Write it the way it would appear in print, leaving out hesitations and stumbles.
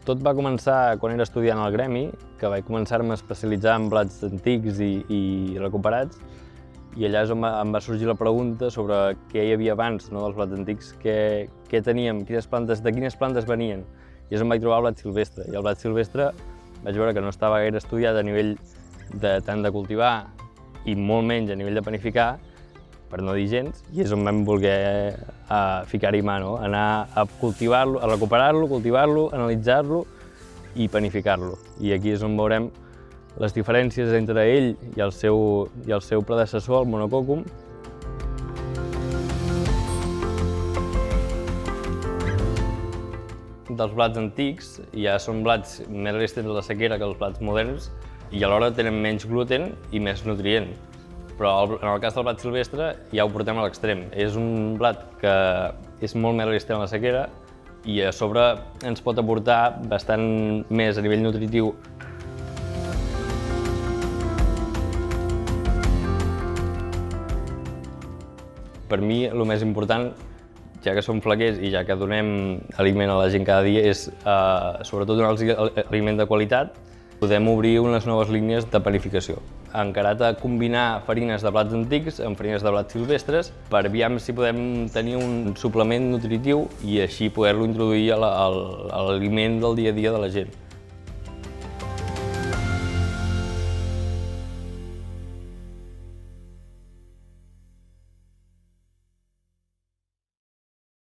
Tot va començar quan era estudiant al gremi, que vaig començar-me a especialitzar en blats antics i recuperats, i allà és on em va sorgir la pregunta sobre què hi havia abans, no, dels blats antics, què teníem, de quines plantes venien. I és on vaig trobar el blat silvestre. I el blat silvestre vaig veure que no estava gaire estudiat a nivell tant de cultivar i molt menys a nivell de panificar, per no dir gens, i és on vam voler ficar-hi mà, no? Anar a cultivar-lo, a recuperar-lo, cultivar-lo, analitzar-lo i panificar-lo. I aquí és on veurem les diferències entre ell i el seu predecessor, el monocòcum. Dels blats antics ja són blats més resistents a la sequera que els blats moderns i alhora tenen menys gluten i més nutrient. Però en el cas del blat silvestre ja ho portem a l'extrem. És un blat que és molt més resistent a la sequera i a sobre ens pot aportar bastant més a nivell nutritiu. Per mi el més important, ja que som flaquers i ja que donem aliment a la gent cada dia, és sobretot donar-los aliment de qualitat. Podem obrir unes noves línies de panificació, encarat a combinar farines de blats antics amb farines de blats silvestres per aviam si podem tenir un suplement nutritiu i així poder-lo introduir a l'aliment del dia a dia de la gent.